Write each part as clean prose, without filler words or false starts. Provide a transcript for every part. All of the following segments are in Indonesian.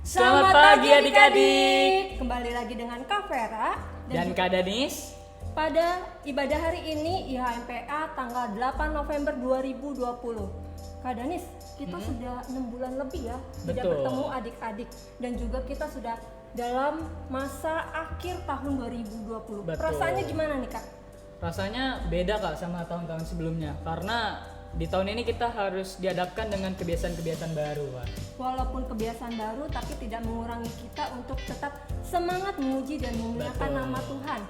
Selamat pagi adik-adik. Kembali lagi dengan Kak Vera Dan Kak Danis. pada ibadah hari ini IHMPA tanggal 8 November 2020. Kak Danis, kita sudah 6 bulan lebih ya tidak Betul. bertemu adik-adik, dan juga kita sudah dalam masa akhir tahun 2020. Betul. Perasaannya gimana nih Kak? Rasanya beda Kak sama tahun-tahun sebelumnya, karena di tahun ini kita harus dihadapkan dengan kebiasaan-kebiasaan baru Kak. Walaupun kebiasaan baru, tapi tidak mengurangi kita untuk tetap semangat memuji dan memuliakan Betul. nama Tuhan.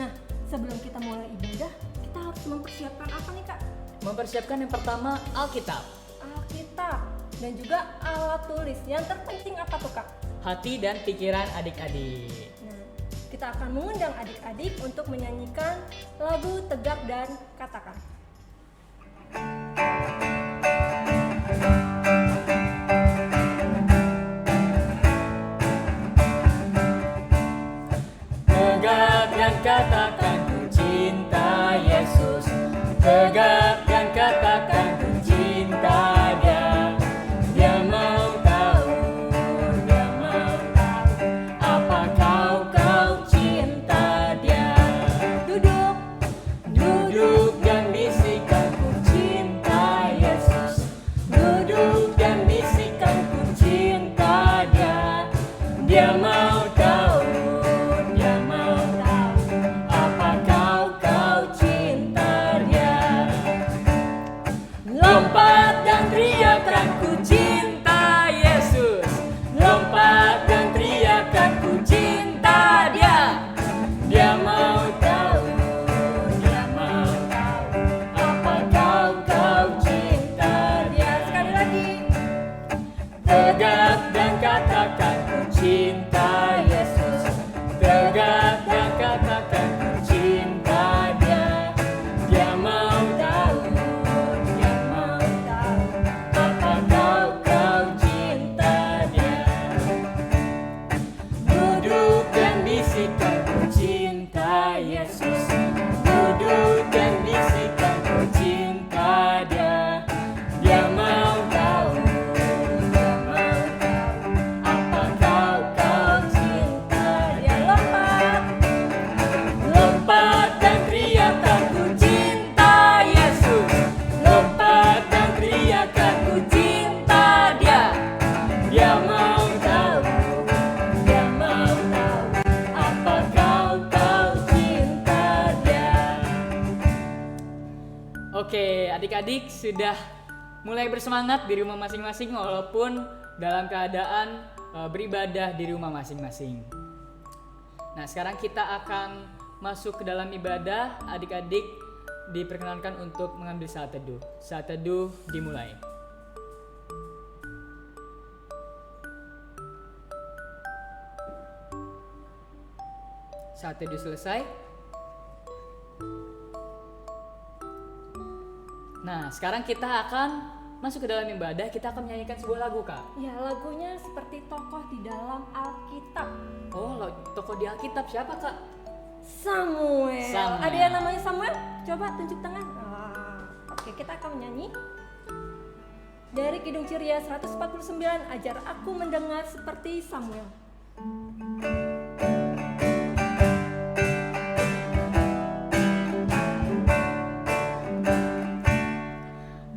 Nah, sebelum kita mulai ibadah, kita harus mempersiapkan apa nih Kak? Mempersiapkan yang pertama Alkitab, Alkitab, dan juga alat tulis. Yang terpenting apa tuh Kak? hati dan pikiran adik-adik. Nah, kita akan mengundang adik-adik untuk menyanyikan lagu Tegak dan Katakan. Tegak dan katakan ku cinta Yesus. Tegak dan katakan ku cinta Dia. Dia mau tahu, Dia mau tahu apakah kau cinta Dia. Duduk, Duduk dan bisikan ku cinta Yesus. Duduk dan bisikan ku cinta Dia. Dia mau tahu, Dia mau tahu apakah kau cinta Dia. Lompat dan teriakan ku cinta Yesus. Lompat dan teriakan ku cinta Dia. Dia mau tahu, Dia mau tahu apakah kau cinta Dia. sekali lagi. Tegak dan katakan ku cinta Yesus. Tegak dan katakan ku cinta Dia. Dia mau tahu, Dia mau tahu apakah kau cinta Dia. Duduk dan bisikan ku cinta Yesus. Duduk dan bisikan ku cinta Dia. Dia mau tahu, Dia mau tahu apakah kau cinta Dia. Lompat dan teriakan ku cinta Yesus. Lompat dan teriakan ku cinta Dia. Dia mau tahu, Dia mau tahu apakah kau cinta Dia. Oke, adik-adik sudah mulai bersemangat di rumah masing-masing walaupun dalam keadaan beribadah di rumah masing-masing. Nah, sekarang kita akan masuk ke dalam ibadah. Adik-adik diperkenankan untuk mengambil saat teduh. Saat teduh dimulai. Saat teduh selesai. Nah, sekarang kita akan masuk ke dalam ibadah. Kita akan menyanyikan sebuah lagu, Kak. Ya, lagunya seperti tokoh di dalam Alkitab. Oh, tokoh di Alkitab siapa, Kak? Samuel. Samuel. Ada yang namanya Samuel? Coba tunjuk tangan. Oke, kita akan menyanyi dari Kidung Ceria 149, Ajar Aku Mendengar Seperti Samuel.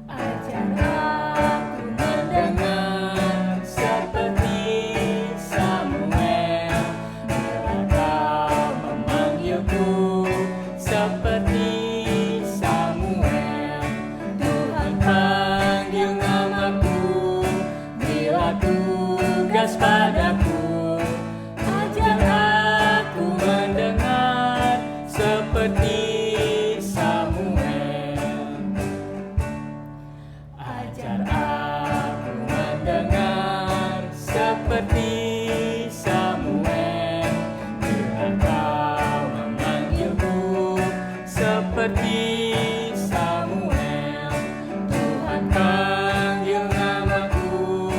Ajar aku Mendengar seperti Samuel, bila kau memanggilku seperti Samuel. Tuhan panggil namaku bila tugas padaku. Ajar aku mendengar seperti Samuel. Ajar aku mendengar seperti Samuel. Bila kau memanggilku seperti Samuel. Tuhan panggil namaku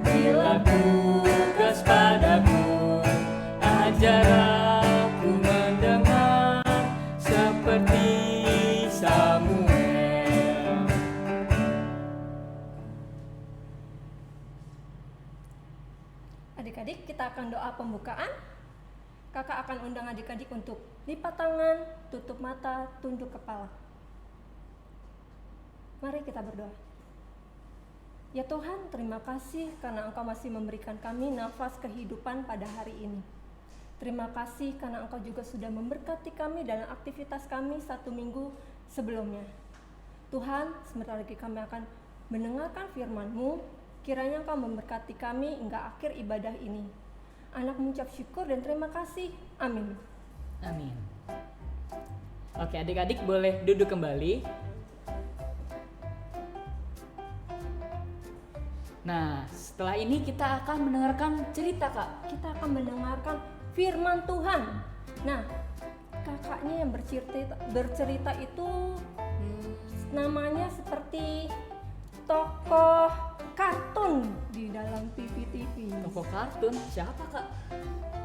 bila tugas padaku. Ajar aku mendengar seperti Samuel. Adik-adik, kita akan doa pembukaan. Kakak akan undang adik-adik untuk lipat tangan, tutup mata, tunduk kepala. Mari kita berdoa. Ya Tuhan, terima kasih karena Engkau masih memberikan kami nafas kehidupan pada hari ini. Terima kasih karena Engkau juga sudah memberkati kami dalam aktivitas kami 1 minggu sebelumnya. Tuhan, sebentar lagi kami akan mendengarkan firman-Mu. Kiranya Engkau memberkati kami hingga akhir ibadah ini. Anak mengucap syukur dan terima kasih. Amin. Amin. Oke, adik-adik boleh duduk kembali. Nah, setelah ini kita akan mendengarkan cerita, Kak. Kita akan mendengarkan firman Tuhan. Nah, kakaknya yang bercerita itu namanya seperti tokoh kartun di dalam TV. Tokoh kartun siapa, Kak?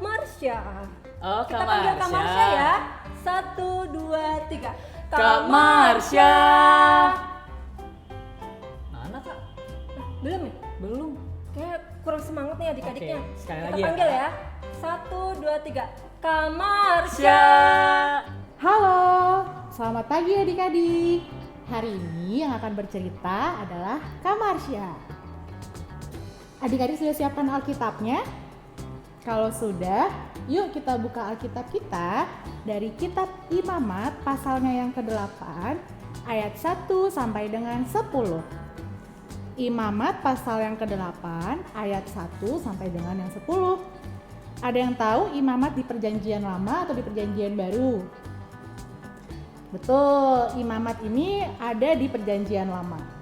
Marsha. Oh, Kita Kak panggil Kak Marsha Marsha ya. 1, 2, 3. Kak Marsha. Mana, Kak? Belum ya? Belum. Kayak kurang semangat nih adik-adiknya. Oke, sekali Kita lagi ya, panggil Kak. ya. 1, 2, 3. Kak Marsha. Halo, selamat pagi adik-adik. Hari ini yang akan bercerita adalah Kak Marsha. Adik-adik sudah siapkan Alkitabnya? Kalau sudah, yuk kita buka Alkitab kita dari kitab Imamat pasalnya yang ke-8 ayat 1 sampai dengan 10. Imamat pasal yang ke-8 ayat 1 sampai dengan yang 10. Ada yang tahu Imamat di Perjanjian Lama atau di Perjanjian Baru? Betul, Imamat ini ada di Perjanjian Lama.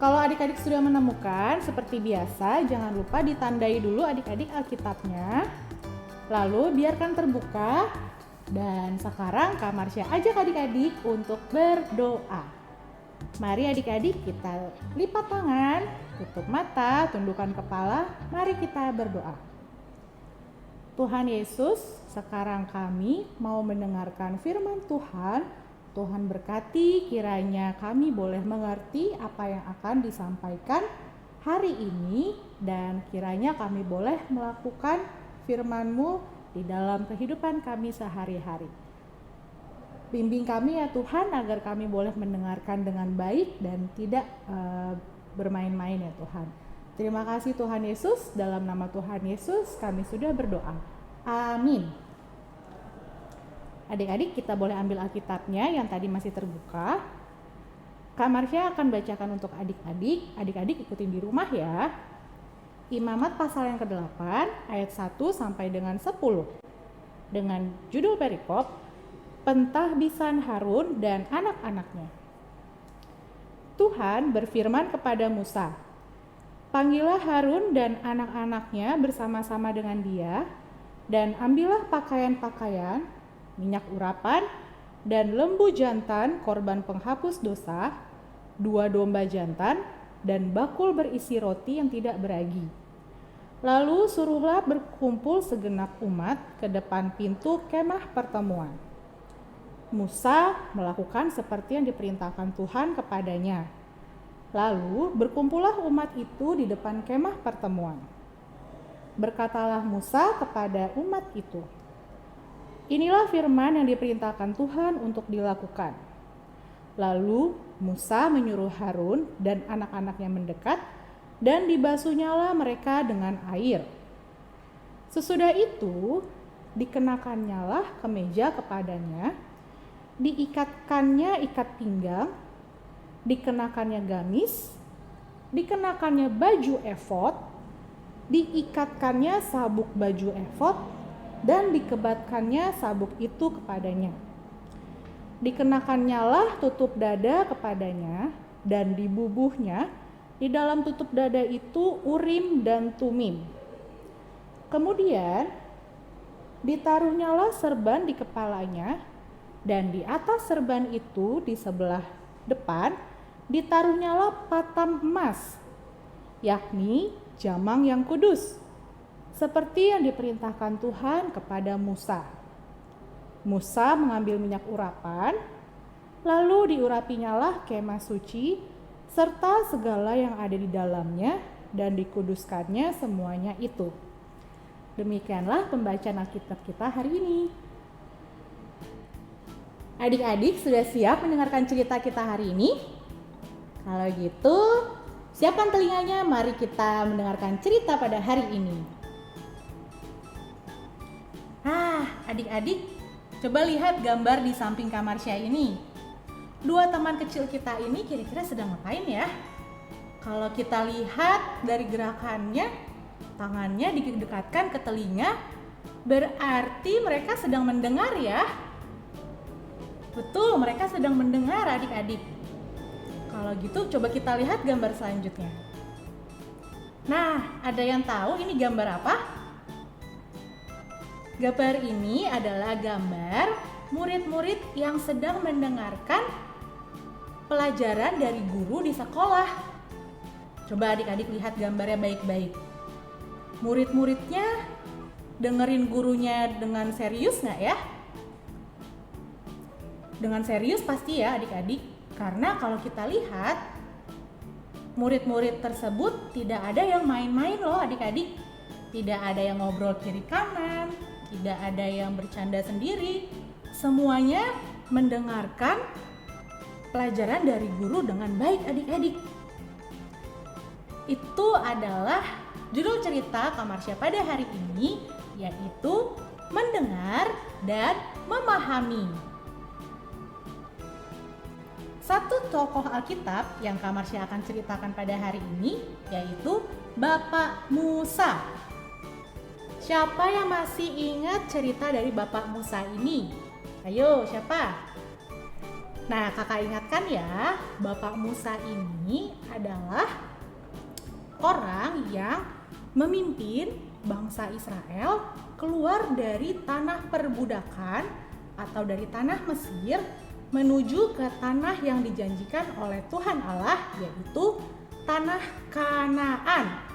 Kalau adik-adik sudah menemukan, seperti biasa jangan lupa ditandai dulu adik-adik Alkitabnya. Lalu biarkan terbuka. Dan sekarang Kak Marsha ajak adik-adik untuk berdoa. Mari adik-adik kita lipat tangan, tutup mata, tundukkan kepala. Mari kita berdoa. Tuhan Yesus, sekarang kami mau mendengarkan firman Tuhan. Tuhan berkati, kiranya kami boleh mengerti apa yang akan disampaikan hari ini, dan kiranya kami boleh melakukan firman-Mu di dalam kehidupan kami sehari-hari. Bimbing kami ya Tuhan, agar kami boleh mendengarkan dengan baik dan tidak bermain-main ya Tuhan. Terima kasih Tuhan Yesus, dalam nama Tuhan Yesus kami sudah berdoa. Amin. Adik-adik kita boleh ambil Alkitabnya yang tadi masih terbuka. Kak Marsha akan bacakan untuk adik-adik. Adik-adik ikutin di rumah ya. Imamat pasal yang ke-8 ayat 1 sampai dengan 10. Dengan judul perikop, Pentahbisan Harun dan anak-anaknya. Tuhan berfirman kepada Musa, "Panggillah Harun dan anak-anaknya bersama-sama dengan dia, dan ambillah pakaian-pakaian, minyak urapan, dan lembu jantan korban penghapus dosa, 2 domba jantan, dan bakul berisi roti yang tidak beragi. Lalu suruhlah berkumpul segenap umat ke depan pintu kemah pertemuan." Musa melakukan seperti yang diperintahkan Tuhan kepadanya. Lalu berkumpullah umat itu di depan kemah pertemuan. Berkatalah Musa kepada umat itu, "Inilah firman yang diperintahkan Tuhan untuk dilakukan." Lalu Musa menyuruh Harun dan anak-anaknya mendekat, dan dibasuhnyalah mereka dengan air. Sesudah itu dikenakannyalah kemeja kepadanya, diikatkannya ikat pinggang, dikenakannya gamis, dikenakannya baju efod, diikatkannya sabuk baju efod, dan dikebatkannya sabuk itu kepadanya. Dikenakannya tutup dada kepadanya, dan dibubuhnya di dalam tutup dada itu Urim dan Tumim. Kemudian ditaruhnyalah serban di kepalanya, dan di atas serban itu di sebelah depan ditaruhnyalah patam emas, yakni jamang yang kudus, seperti yang diperintahkan Tuhan kepada Musa. Musa mengambil minyak urapan, lalu diurapinyalah kemah suci serta segala yang ada di dalamnya, dan dikuduskannya semuanya itu. Demikianlah pembacaan Alkitab kita hari ini. Adik-adik sudah siap mendengarkan cerita kita hari ini? Kalau gitu, siapkan telinganya, mari kita mendengarkan cerita pada hari ini. Adik-adik, coba lihat gambar di samping kamar Syah ini. Dua teman kecil kita ini kira-kira sedang ngapain ya? Kalau kita lihat dari gerakannya, tangannya didekatkan ke telinga, berarti mereka sedang mendengar ya. Betul, mereka sedang mendengar adik-adik. Kalau gitu coba kita lihat gambar selanjutnya. Nah, ada yang tahu ini gambar apa? Gambar ini adalah gambar murid-murid yang sedang mendengarkan pelajaran dari guru di sekolah. Coba adik-adik lihat gambarnya baik-baik. Murid-muridnya dengerin gurunya dengan serius nggak ya? Dengan serius pasti ya adik-adik, karena kalau kita lihat murid-murid tersebut tidak ada yang main-main loh adik-adik. Tidak ada yang ngobrol kiri kanan, tidak ada yang bercanda sendiri. Semuanya mendengarkan pelajaran dari guru dengan baik adik-adik. Itu adalah judul cerita Kamar Syah pada hari ini, yaitu mendengar dan memahami. Satu tokoh Alkitab yang Kak Marsya akan ceritakan pada hari ini yaitu Bapak Musa. Siapa yang masih ingat cerita dari Bapak Musa ini? Ayo, siapa? Nah, kakak ingatkan ya, Bapak Musa ini adalah orang yang memimpin bangsa Israel keluar dari tanah perbudakan atau dari tanah Mesir menuju ke tanah yang dijanjikan oleh Tuhan Allah, yaitu tanah Kanaan.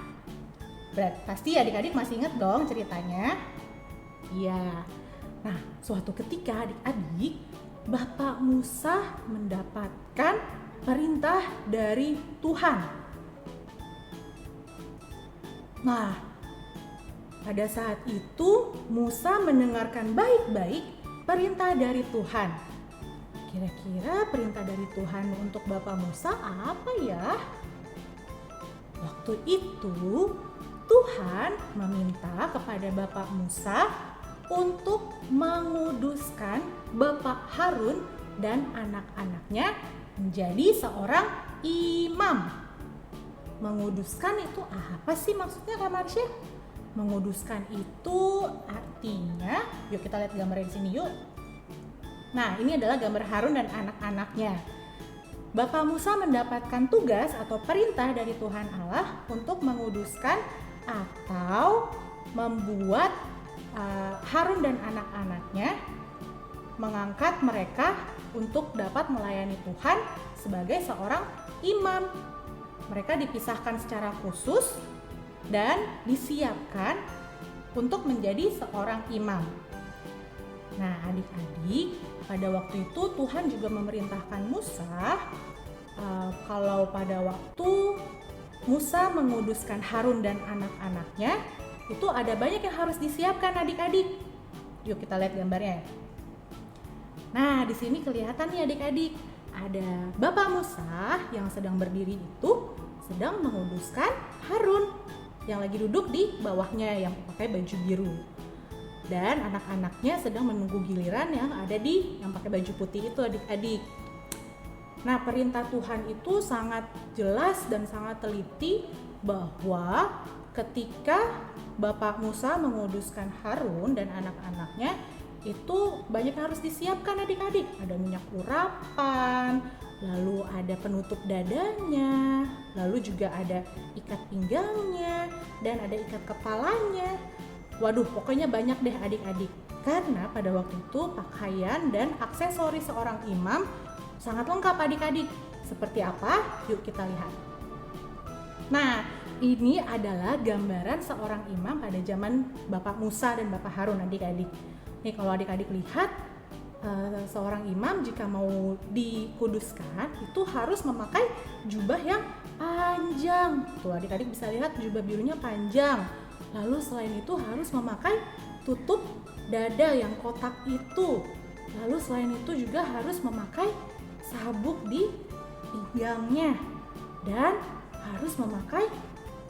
Pasti adik-adik masih ingat dong ceritanya? Iya. Nah, suatu ketika adik-adik, Bapak Musa mendapatkan perintah dari Tuhan. Nah, pada saat itu Musa mendengarkan baik-baik perintah dari Tuhan. Kira-kira perintah dari Tuhan untuk Bapak Musa apa ya? Waktu itu Tuhan meminta kepada Bapak Musa untuk menguduskan Bapak Harun dan anak-anaknya menjadi seorang imam. Menguduskan itu apa sih maksudnya Kak Marsya? Menguduskan itu artinya, yuk kita lihat gambarnya di sini yuk. Nah, ini adalah gambar Harun dan anak-anaknya. Bapak Musa mendapatkan tugas atau perintah dari Tuhan Allah untuk menguduskan atau membuat Harun dan anak-anaknya, mengangkat mereka untuk dapat melayani Tuhan sebagai seorang imam. Mereka dipisahkan secara khusus dan disiapkan untuk menjadi seorang imam. Nah, adik-adik, pada waktu itu Tuhan juga memerintahkan Musa kalau pada waktu Musa menguduskan Harun dan anak-anaknya, itu ada banyak yang harus disiapkan adik-adik. Yuk kita lihat gambarnya. Nah, di sini kelihatan nih adik-adik, ada Bapak Musa yang sedang berdiri itu sedang menguduskan Harun yang lagi duduk di bawahnya yang pakai baju biru. Dan anak-anaknya sedang menunggu giliran yang ada di yang pakai baju putih itu adik-adik. Nah, perintah Tuhan itu sangat jelas dan sangat teliti bahwa ketika Bapak Musa menguduskan Harun dan anak-anaknya, itu banyak yang harus disiapkan adik-adik. Ada minyak urapan, lalu ada penutup dadanya, lalu juga ada ikat pinggangnya, dan ada ikat kepalanya. Waduh, pokoknya banyak deh adik-adik. Karena pada waktu itu pakaian dan aksesoris seorang imam sangat lengkap adik-adik. Seperti apa? Yuk kita lihat. Nah, ini adalah gambaran seorang imam pada zaman Bapak Musa dan Bapak Harun adik-adik. Nih kalau adik-adik lihat, seorang imam jika mau dikuduskan itu harus memakai jubah yang panjang. Tuh adik-adik bisa lihat jubah birunya panjang. Lalu selain itu harus memakai tutup dada yang kotak itu. Lalu selain itu juga harus memakai sabuk di pinggangnya dan harus memakai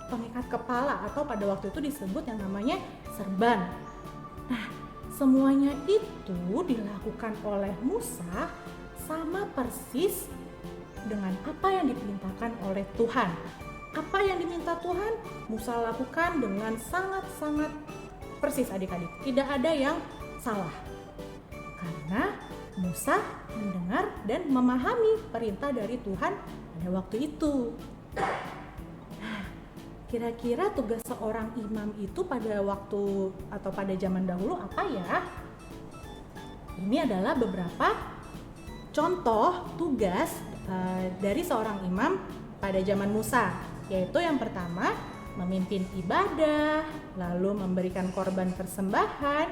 pengikat kepala atau pada waktu itu disebut yang namanya serban. Nah, semuanya itu dilakukan oleh Musa sama persis dengan apa yang diperintahkan oleh Tuhan. Apa yang diminta Tuhan, Musa lakukan dengan sangat-sangat persis adik-adik. Tidak ada yang salah. Karena Musa mendengar dan memahami perintah dari Tuhan pada waktu itu. Nah, kira-kira tugas seorang imam itu pada waktu atau pada zaman dahulu apa ya? Ini adalah beberapa contoh tugas dari seorang imam pada zaman Musa, yaitu yang pertama memimpin ibadah, lalu memberikan korban persembahan,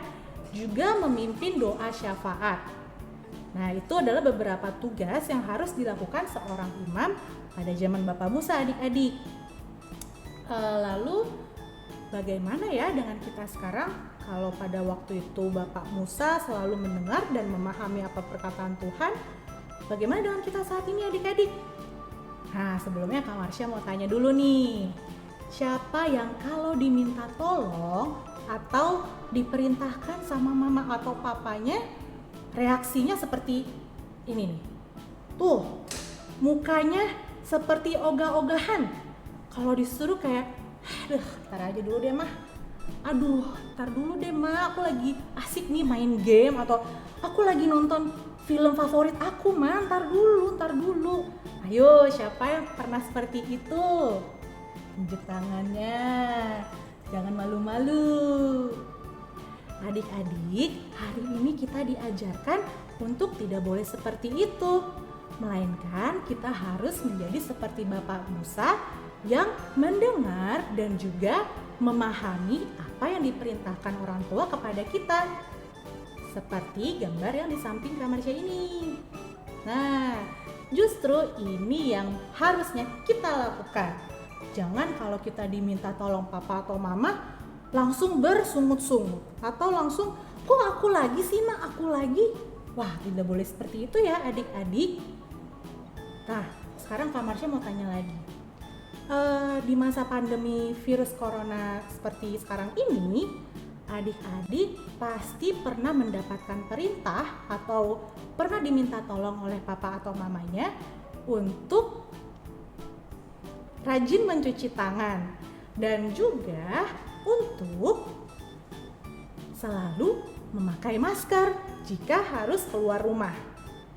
juga memimpin doa syafaat. Nah, itu adalah beberapa tugas yang harus dilakukan seorang imam pada zaman Bapak Musa, adik-adik. Lalu bagaimana ya dengan kita sekarang? Kalau pada waktu itu Bapak Musa selalu mendengar dan memahami apa perkataan Tuhan, bagaimana dengan kita saat ini, adik-adik? Nah, sebelumnya Kak Marsha mau tanya dulu nih. Siapa yang kalau diminta tolong atau diperintahkan sama mama atau papanya, reaksinya seperti ini nih. Tuh, mukanya seperti ogah-ogahan. Kalau disuruh kayak, ntar aja dulu deh mah. Ntar dulu deh mah, aku lagi asik nih main game, atau aku lagi nonton film favorit aku mah, ntar dulu. Ayo, siapa yang pernah seperti itu? Tunjuk tangannya, jangan malu-malu. Adik-adik, hari ini kita diajarkan untuk tidak boleh seperti itu, melainkan kita harus menjadi seperti Bapak Musa yang mendengar dan juga memahami apa yang diperintahkan orang tua kepada kita, seperti gambar yang di samping kamar saya ini. Nah, justru ini yang harusnya kita lakukan. Jangan kalau kita diminta tolong papa atau mama langsung bersungut-sungut atau langsung kok aku lagi sih mak, aku lagi. Wah, tidak boleh seperti itu ya adik-adik. Nah, sekarang Kak Marsha mau tanya lagi. Di masa pandemi virus corona seperti sekarang ini, adik-adik pasti pernah mendapatkan perintah atau pernah diminta tolong oleh papa atau mamanya untuk rajin mencuci tangan dan juga untuk selalu memakai masker jika harus keluar rumah.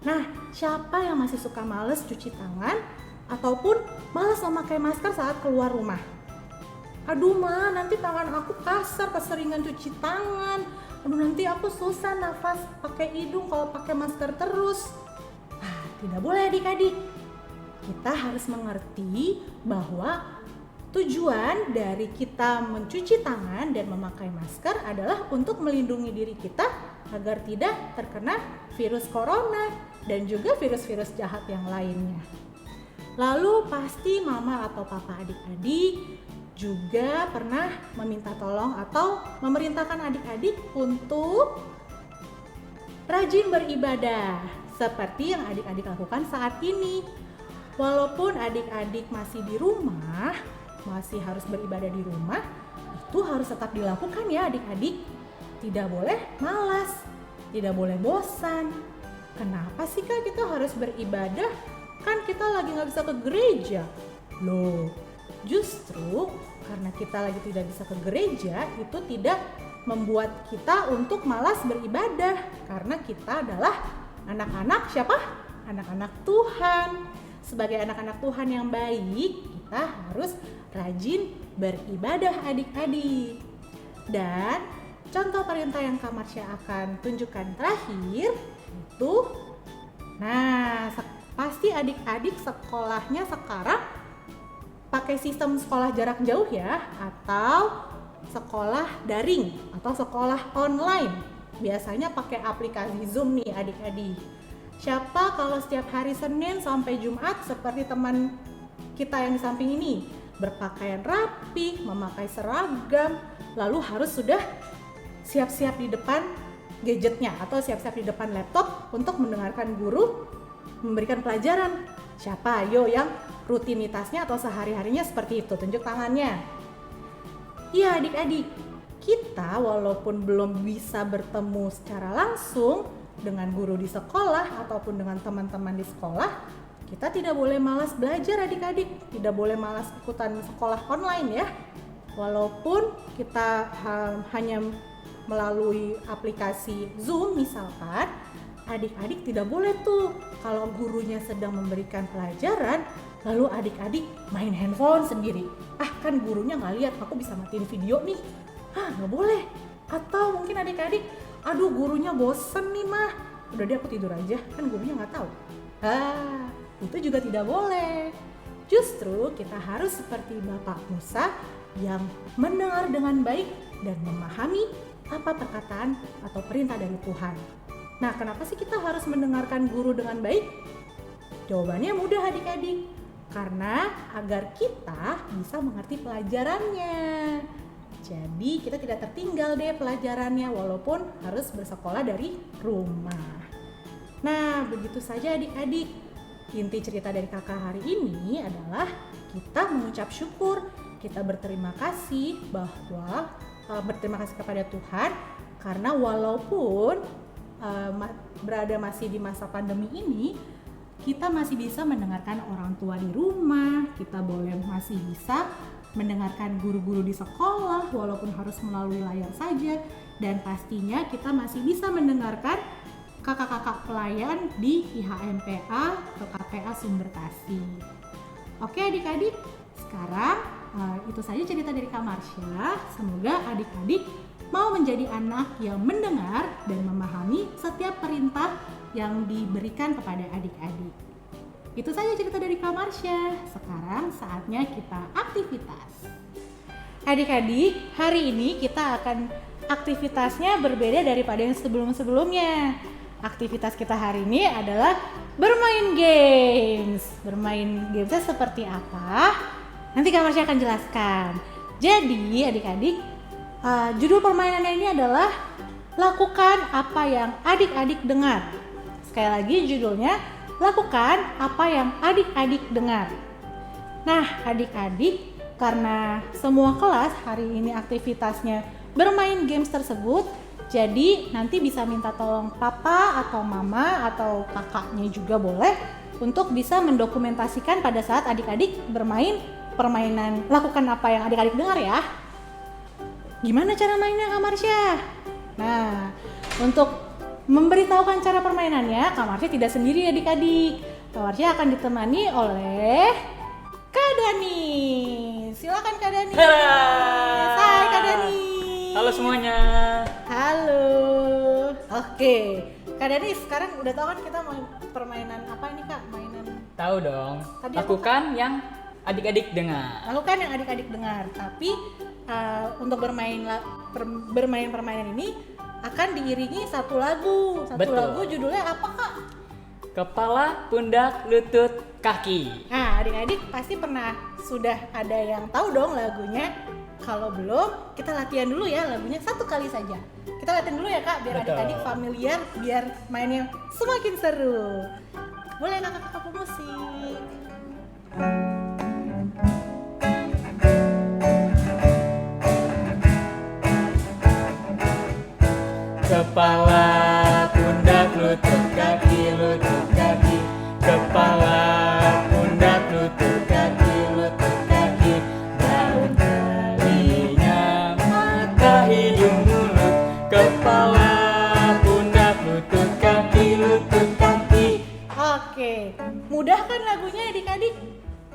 Nah, siapa yang masih suka males cuci tangan ataupun malas memakai masker saat keluar rumah? Aduh ma, nanti tangan aku kasar keseringan cuci tangan. Aduh, nanti aku susah nafas pakai hidung kalau pakai masker terus. Nah, tidak boleh adik-adik. Kita harus mengerti bahwa tujuan dari kita mencuci tangan dan memakai masker adalah untuk melindungi diri kita agar tidak terkena virus corona dan juga virus-virus jahat yang lainnya. Lalu pasti mama atau papa adik-adik juga pernah meminta tolong atau memerintahkan adik-adik untuk rajin beribadah seperti yang adik-adik lakukan saat ini. Walaupun adik-adik masih di rumah, masih harus beribadah di rumah, itu harus tetap dilakukan ya adik-adik. Tidak boleh malas, tidak boleh bosan. Kenapa sih Kak kita harus beribadah? Kan kita lagi gak bisa ke gereja. Loh, justru karena kita lagi tidak bisa ke gereja, itu tidak membuat kita untuk malas beribadah. Karena kita adalah anak-anak siapa? Anak-anak Tuhan. Sebagai anak-anak Tuhan yang baik, kita harus rajin beribadah adik-adik. Dan contoh perintah yang Kak Marsha akan tunjukkan terakhir itu, nah pasti adik-adik sekolahnya sekarang pakai sistem sekolah jarak jauh ya, atau sekolah daring atau sekolah online. Biasanya pakai aplikasi Zoom nih adik-adik. Siapa kalau setiap hari Senin sampai Jumat seperti teman kita yang di samping ini berpakaian rapi, memakai seragam, lalu harus sudah siap-siap di depan gadgetnya atau siap-siap di depan laptop untuk mendengarkan guru memberikan pelajaran. Siapa ayo yang rutinitasnya atau sehari-harinya seperti itu? Tunjuk tangannya. Iya adik-adik, kita walaupun belum bisa bertemu secara langsung dengan guru di sekolah ataupun dengan teman-teman di sekolah, kita tidak boleh malas belajar adik-adik, tidak boleh malas ikutan sekolah online ya. Walaupun kita hanya melalui aplikasi Zoom misalkan, adik-adik tidak boleh tuh kalau gurunya sedang memberikan pelajaran lalu adik-adik main handphone sendiri. Kan gurunya nggak lihat, aku bisa matiin video nih. Nggak boleh. Atau mungkin adik-adik, aduh gurunya bosen nih mah, udah deh aku tidur aja, kan gurunya nggak tahu. Itu juga tidak boleh. Justru kita harus seperti Bapak Musa yang mendengar dengan baik dan memahami apa perkataan atau perintah dari Tuhan. Nah, kenapa sih kita harus mendengarkan guru dengan baik? Jawabannya mudah adik-adik. Karena agar kita bisa mengerti pelajarannya. Jadi kita tidak tertinggal deh pelajarannya walaupun harus bersekolah dari rumah. Nah, begitu saja adik-adik. Inti cerita dari kakak hari ini adalah kita mengucap syukur, kita berterima kasih bahwa berterima kasih kepada Tuhan karena walaupun berada masih di masa pandemi ini, kita masih bisa mendengarkan orang tua di rumah, kita masih bisa mendengarkan guru-guru di sekolah walaupun harus melalui layar saja, dan pastinya kita masih bisa mendengarkan kakak-kakak pelayan di IHMPA atau KPA Sumber Kasih. Oke adik-adik, sekarang itu saja cerita dari Kak Marsha. Semoga adik-adik mau menjadi anak yang mendengar dan memahami setiap perintah yang diberikan kepada adik-adik. Itu saja cerita dari Kak Marsha. Sekarang saatnya kita aktivitas. Adik-adik, hari ini kita akan aktivitasnya berbeda daripada yang sebelum-sebelumnya. Aktivitas kita hari ini adalah bermain games. Bermain gamesnya seperti apa? Nanti Kak Marsha akan jelaskan. Jadi adik-adik, judul permainannya ini adalah lakukan apa yang adik-adik dengar. Sekali lagi judulnya, lakukan apa yang adik-adik dengar. Nah adik-adik, karena semua kelas hari ini aktivitasnya bermain games tersebut, jadi nanti bisa minta tolong papa atau mama atau kakaknya juga boleh untuk bisa mendokumentasikan pada saat adik-adik bermain permainan lakukan apa yang adik-adik dengar ya. Gimana cara mainnya Kak Marsha? Nah, untuk memberitahukan cara permainannya, Kak Marsha tidak sendiri adik-adik. Kak Marsha akan ditemani oleh Kak Dani. Silakan Kak Dani. Hai Kak Dani. Halo semuanya. Halo. Oke, Kak Dani sekarang udah tahu kan kita mau permainan apa ini Kak? Mainan. Tahu dong. Tadi Lakukan yang adik-adik dengar. Lakukan yang adik-adik dengar. Tapi untuk bermain permainan ini akan diiringi satu lagu. Betul. Lagu judulnya apa Kak? Kepala, pundak, lutut, kaki. Nah, adik-adik pasti pernah sudah ada yang tahu dong lagunya. Kalau belum, kita latihan dulu ya lagunya satu kali saja. Kita latihan dulu ya Kak, biar Betul. adik-adik familiar, biar mainnya semakin seru. Boleh kakak-kakak pemusik. Kepala, pundak, lutut, kaki, lutut, kaki. Kepala, pundak, lutut, kaki, lutut, kaki. Daun, telinga, mata, hidung, mulut. Kepala, pundak, lutut, kaki, lutut, kaki. Oke, mudah kan lagunya adik-adik?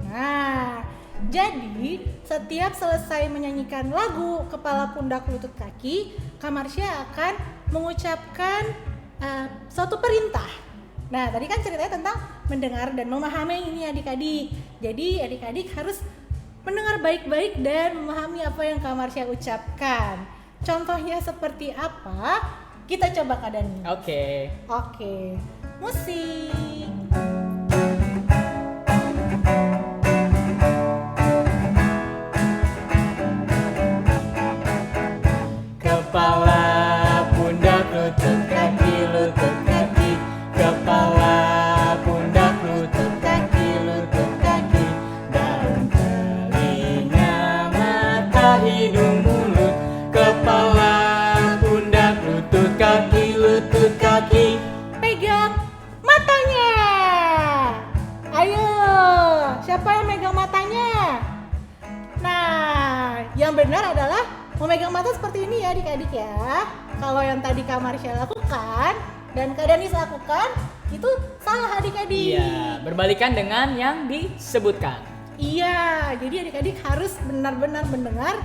Nah, jadi setiap selesai menyanyikan lagu Kepala, Pundak, Lutut, Kaki, Kak Marsha akan mengucapkan suatu perintah. Nah, tadi kan ceritanya tentang mendengar dan memahami ini adik-adik. Jadi adik-adik harus mendengar baik-baik dan memahami apa yang Kak Marsha ucapkan. Contohnya seperti apa? Kita coba Kak Dani. Oke. Musik. Kepala, pundak, lutut, kaki, lutut, kaki. Kepala, pundak, lutut, kaki, lutut, kaki. Daun, telinga, mata, hidung, mulut. Kepala, pundak, lutut, kaki, lutut, kaki. Pegang matanya. Ayo, siapa yang megang matanya? Nah, yang benar adalah memegang mata seperti ini ya adik-adik ya. Kalau yang tadi Kak Marsha lakukan dan Kak Danis lakukan, itu salah adik-adik. Iya, berbalikan dengan yang disebutkan. Iya, jadi adik-adik harus benar-benar mendengar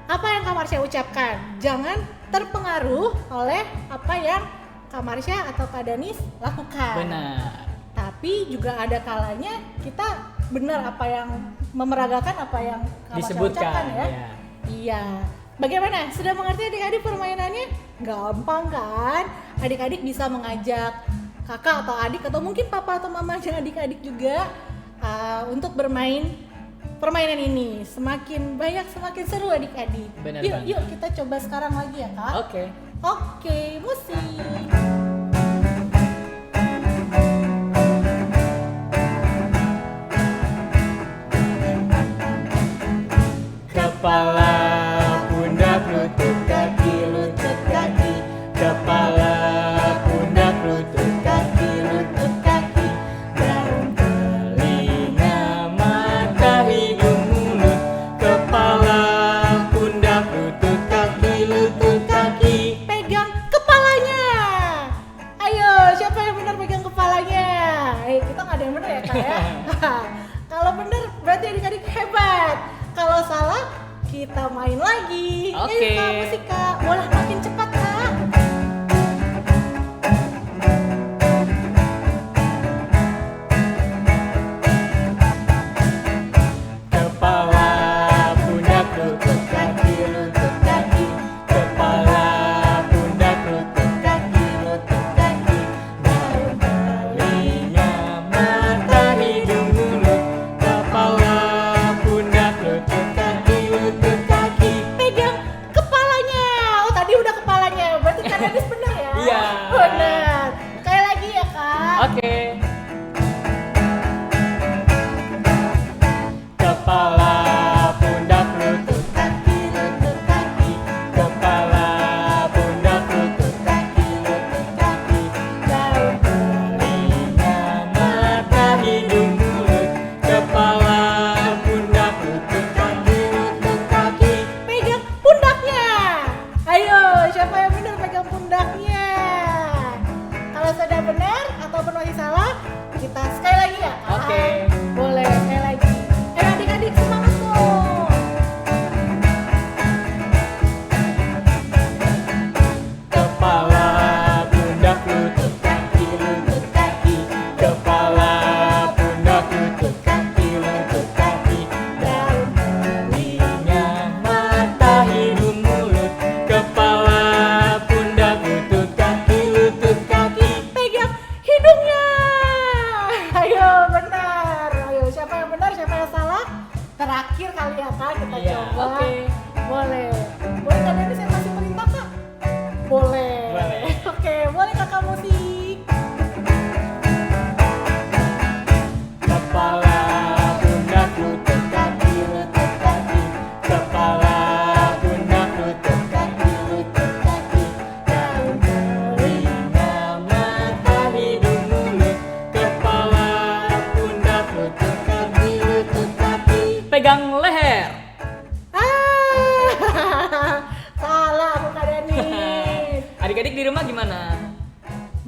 apa yang Kak Marsha ucapkan. Jangan terpengaruh oleh apa yang Kak Marsha atau Kak Danis lakukan. Benar. Tapi juga ada kalanya kita benar apa yang memeragakan apa yang Kak Marsha Disebutkan, ucapkan ya. ya. Iya. Bagaimana? Sudah mengerti adik-adik permainannya? Gampang kan? Adik-adik bisa mengajak kakak atau adik atau mungkin papa atau mama dan adik-adik juga untuk bermain permainan ini. Semakin banyak semakin seru adik-adik. Benar Yuk, banget. yuk kita coba sekarang lagi ya kak. Oke. Oke, musik. Kepala, pundak, lutut, kaki, lutut, kaki. Kepala, pundak, lutut, kaki, lutut, kaki. Daun, telinga, mata, hidung, mulut. Kepala, pundak, lutut, kaki, lutut, kaki. Pegang kepalanya. Ayo, siapa yang benar pegang kepalanya? Kita nggak ada yang benar ya kak ya. Kalau benar berarti adik-adik hebat. Kalau salah kita main lagi. Oke. Ayo kak, musik kak. Boleh makin cepat kak. Kepala, pundak, lutut, kaki, lutut, kaki. Kepala, pundak, lutut, kaki, lutut, kaki. Daun, telinga, mata, hidung, mulut. Kepala, pundak, lutut, kaki, lutut, kaki. Pegang kepalanya. Oh tadi udah kepalanya. Berarti kak Danis benar ya? Iya. Benar. Sekali lagi ya kak. Oke. Kepala, pundak, lutut, kaki, lutut, kaki. Kepala, pundak, lutut, kaki, lutut, kaki. Daun, telinga, mata, hidung, mulut. Kepala, pundak, lutut, kaki, lutut, kaki. Pegang pundaknya. Ayo, siapa yang benar pegang pundaknya? Kalau sudah benar ataupun masih salah, kita sekali lagi ya. Kak? Oke. Boleh sekali lagi. Adik-adik semangat dong. Kepala, pundak, lutut, kaki, lutut, kaki. Kepala, pundak, lutut, kaki, lutut, kaki. Daun, telinga, mata, hidung, mulut. Kepala, pundak, lutut, kaki, lutut, kaki. Pegang hidungnya. Ayo, benar. Ayo, siapa yang benar, siapa yang salah? Terakhir kali ya kak, kita Iya, coba. oke. Boleh. Boleh kak Danis saya kasih perintah kak? Boleh. Boleh. Oke, boleh kakak musik. Kepala, pundak, lutut, kaki, lutut, kaki. Kepala, pundak, lutut, kaki, lutut, kaki. Daun, telinga, mata, hidung, mulut. Kepala, pundak, lutut, kaki, lutut, kaki. Pegang leher. Salah aku Kak Danis. Adik-adik di rumah gimana?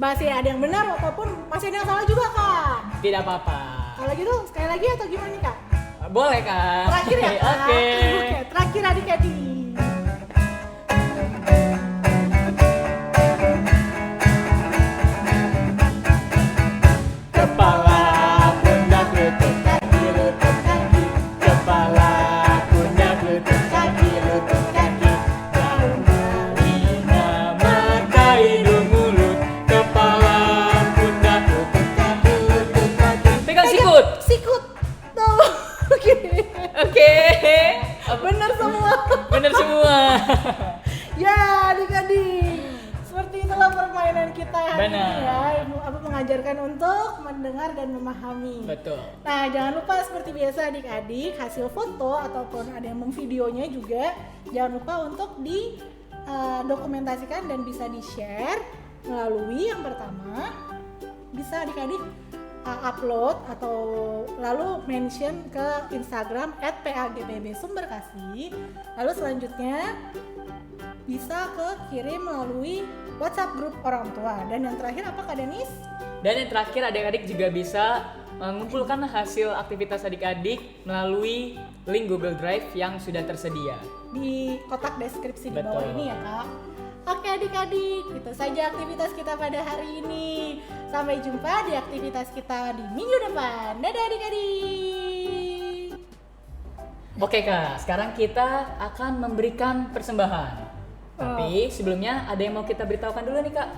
Masih ada yang benar ataupun masih ada yang salah juga kak? Tidak apa-apa. Kalau gitu sekali lagi atau gimana nih kak? Boleh kan? Terakhir ya kak? Oke. Oke, terakhir adik-adik. Kepala, pundak, lutut, kaki, lutut, kaki. Kepala, pundak, lutut, kaki, lutut, kaki. Daun, telinga, mata, hidung, mulut. Kepala, pundak, lutut, kaki, lutut, kaki. Pegang sikut. Sikut. Tuh. Oke. Oke. Benar semua. Bener kita hari ini Benar. ya, mengajarkan untuk mendengar dan memahami. Betul. Nah, jangan lupa seperti biasa adik-adik, hasil foto ataupun ada yang memvideonya juga jangan lupa untuk dokumentasikan dan bisa di-share melalui yang pertama bisa adik-adik upload atau lalu mention ke Instagram @pagpb_sumberkasih. Lalu selanjutnya bisa kirim melalui WhatsApp grup orang tua. Dan yang terakhir apa Kak Denis? Dan yang terakhir adik-adik juga bisa mengumpulkan hasil aktivitas adik-adik melalui link Google Drive yang sudah tersedia. Di kotak deskripsi di Betul. bawah ini ya Kak. Oke adik-adik, itu saja aktivitas kita pada hari ini. Sampai jumpa di aktivitas kita di minggu depan. Dadah adik-adik. Oke Kak, sekarang kita akan memberikan persembahan. Tapi sebelumnya ada yang mau kita beritahukan dulu nih Kak.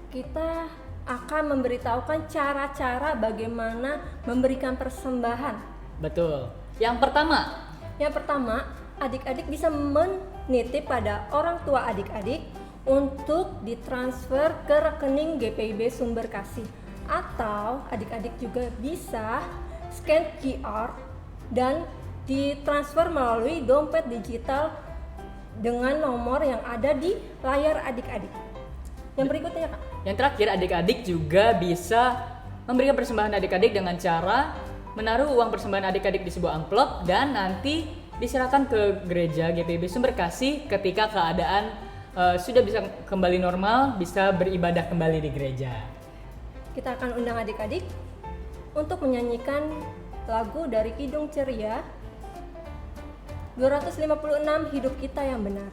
Kita akan memberitahukan cara-cara bagaimana memberikan persembahan. Betul. Yang pertama, Adik-adik bisa menitip pada orang tua adik-adik untuk ditransfer ke rekening GPIB Sumber Kasih, atau adik-adik juga bisa scan QR dan ditransfer melalui dompet digital dengan nomor yang ada di layar adik-adik. Yang berikutnya Kak. Yang terakhir, adik-adik juga bisa memberikan persembahan adik-adik dengan cara menaruh uang persembahan adik-adik di sebuah amplop dan nanti diserahkan ke gereja GPIB Sumber Kasih ketika keadaan sudah bisa kembali normal, bisa beribadah kembali di gereja. Kita akan undang adik-adik untuk menyanyikan lagu dari Kidung Ceria 256 Hidup Kita Yang Benar.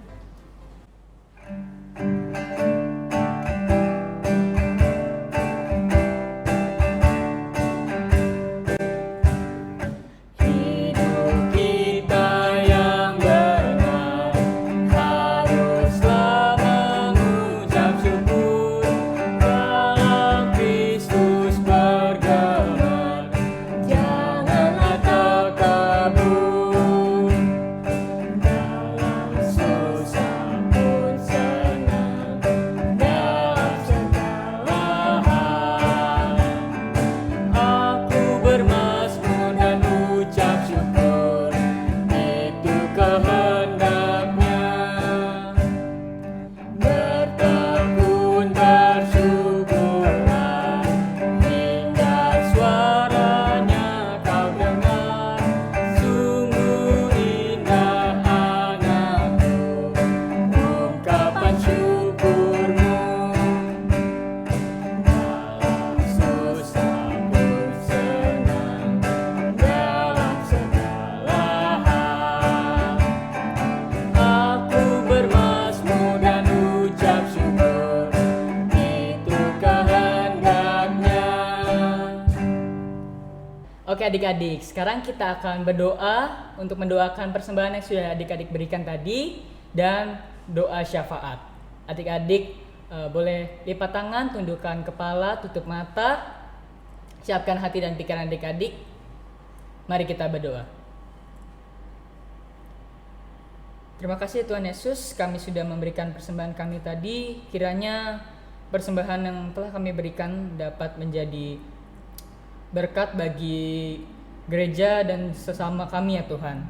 Hidup kita yang benar haruslah mengucap syukur dalam Kristus bergema, janganlah terkabur dalam susah pun senang dalam segala hal. Aku bermazmur dan ucap syukur, itu kehendaknya. Bertekun bersyukurlah hingga suaranya kau dengar. Sungguh indah anakku, ungkapan syukurmu. Dalam susah pun senang dalam segala hal. Aku bermazmur dan ucap syukur, itu kehendaknya. Oke adik-adik, sekarang kita akan berdoa untuk mendoakan persembahan yang sudah adik-adik berikan tadi dan doa syafaat. Adik-adik boleh lipat tangan, tundukkan kepala, tutup mata, siapkan hati dan pikiran adik-adik. Mari kita berdoa. Terima kasih Tuhan Yesus, kami sudah memberikan persembahan kami tadi. Kiranya persembahan yang telah kami berikan dapat menjadi berkat bagi gereja dan sesama kami ya Tuhan.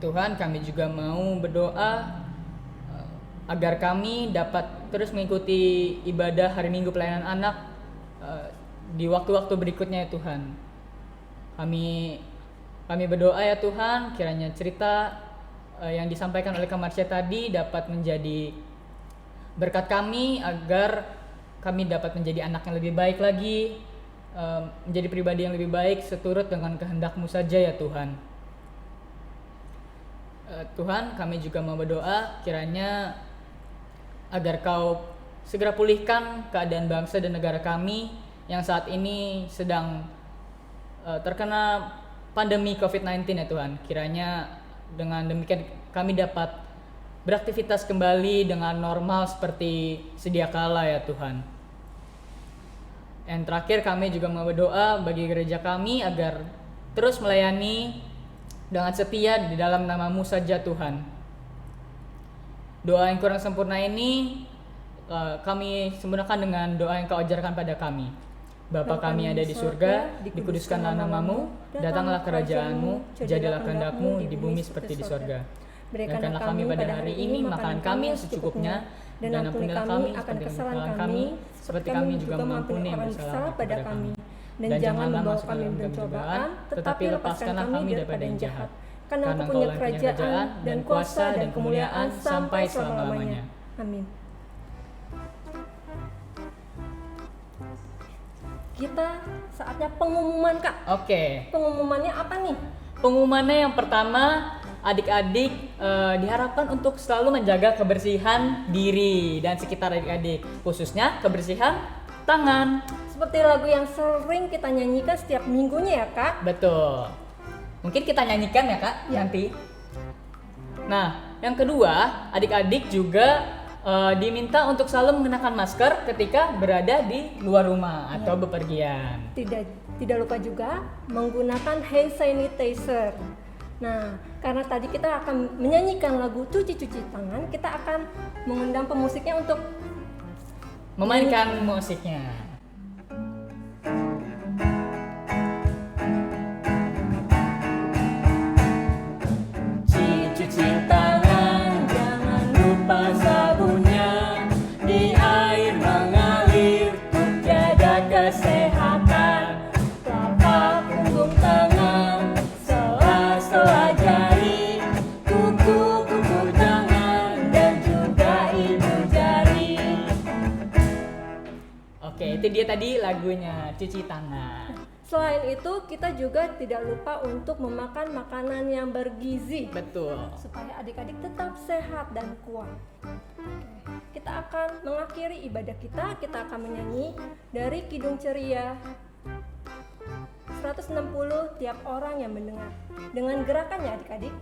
Tuhan, kami juga mau berdoa agar kami dapat terus mengikuti ibadah hari Minggu pelayanan anak di waktu-waktu berikutnya ya Tuhan. Kami berdoa ya Tuhan, kiranya cerita yang disampaikan oleh Kak Marsha tadi dapat menjadi berkat kami agar kami dapat menjadi anak yang lebih baik lagi, menjadi pribadi yang lebih baik seturut dengan kehendak-Mu saja ya Tuhan. Tuhan, kami juga mau berdoa kiranya agar Kau segera pulihkan keadaan bangsa dan negara kami yang saat ini sedang terkena pandemi COVID-19 ya Tuhan. Kiranya dengan demikian kami dapat beraktivitas kembali dengan normal seperti sedia kala ya Tuhan. Yang terakhir, kami juga mau berdoa bagi gereja kami agar terus melayani dengan setia di dalam nama-Mu saja Tuhan. Doa yang kurang sempurna ini kami sempurnakan dengan doa yang Kau ajarkan pada kami. Bapa kami yang ada di surga, dikuduskanlah namamu, datanglah kerajaan-Mu, jadilah kehendak-Mu di bumi seperti di surga. Berikanlah kami pada hari ini makanan kami yang secukupnya, dan ampunilah kami akan kesalahan kami, seperti kami juga mengampuni yang bersalah pada kami. Dan jangan membawa kami dalam cobaan, tetapi lepaskanlah kami daripada yang jahat. Karena Engkau punya kerajaan dan kuasa dan kemuliaan sampai selama-lamanya. Amin. Kita saatnya pengumuman, Kak. Oke. Pengumumannya apa nih? Pengumumannya yang pertama, adik-adik diharapkan untuk selalu menjaga kebersihan diri dan sekitar adik-adik, khususnya kebersihan tangan. Seperti lagu yang sering kita nyanyikan setiap minggunya ya, Kak. Betul. Mungkin kita nyanyikan ya, Kak, nanti. Nah, yang kedua, adik-adik juga diminta untuk selalu mengenakan masker ketika berada di luar rumah atau bepergian. Tidak lupa juga menggunakan hand sanitizer. Nah, karena tadi kita akan menyanyikan lagu cuci-cuci tangan, kita akan mengundang pemusiknya untuk memainkan musiknya. Cuci tangan, jangan lupa sabunnya, di air mengalir untuk jaga kesehatan. Telapak punggung tangan, sela-sela jari, kuku-kuku tangan, dan juga ibu jari. Oke, itu dia tadi lagunya cuci tangan. Selain itu, kita juga tidak lupa untuk memakan makanan yang bergizi. Betul. Supaya adik-adik tetap sehat dan kuat. Kita akan mengakhiri ibadah kita akan menyanyi dari Kidung Ceria 160 tiap orang yang mendengar. Dengan gerakannya adik-adik.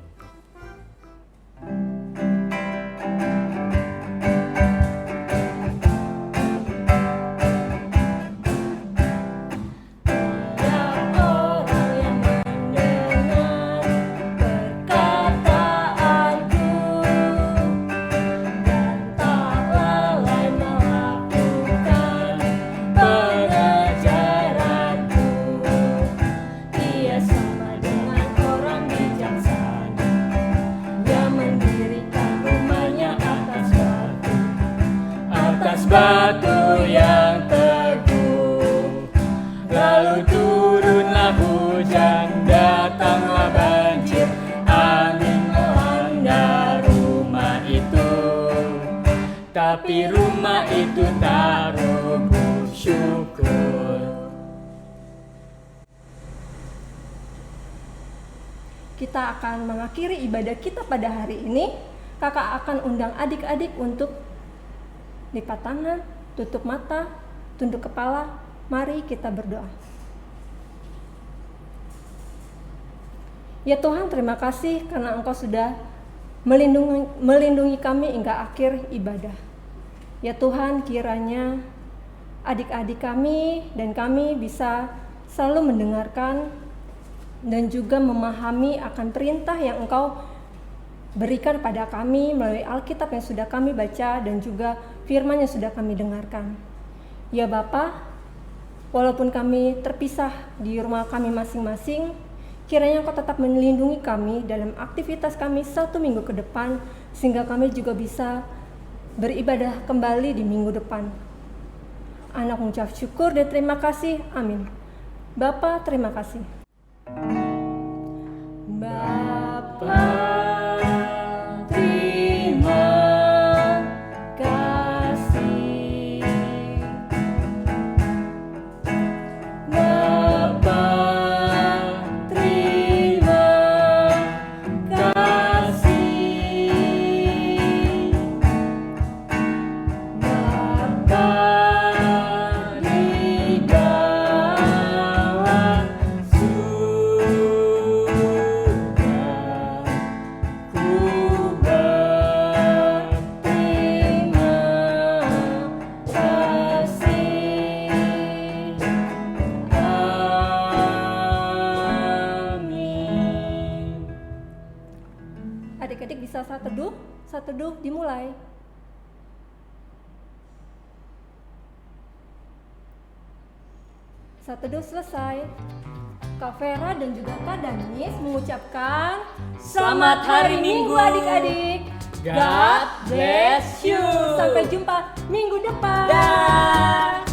Batu yang teguh, lalu turunlah hujan, datanglah banjir, angin melanda rumah itu, tapi rumah itu tak rubuh, syukur. Kita akan mengakhiri ibadah kita pada hari ini. Kakak akan undang adik-adik untuk lipat tangan, tutup mata, tunduk kepala. Mari kita berdoa. Ya Tuhan, terima kasih karena Engkau sudah melindungi kami hingga akhir ibadah. Ya Tuhan, kiranya adik-adik kami dan kami bisa selalu mendengarkan dan juga memahami akan perintah yang Engkau berikan pada kami melalui Alkitab yang sudah kami baca dan juga firman yang sudah kami dengarkan. Ya Bapa, walaupun kami terpisah di rumah kami masing-masing, kiranya Engkau tetap melindungi kami dalam aktivitas kami 1 minggu ke depan, sehingga kami juga bisa beribadah kembali di minggu depan. Anak mengucap syukur dan terima kasih. Amin. Bapa, terima kasih. Bapa, adik-adik bisa saat teduh dimulai. Saat teduh selesai, Kak Vera dan juga Kak Danis mengucapkan Selamat hari Minggu adik-adik. God bless you. Sampai jumpa minggu depan. Dah.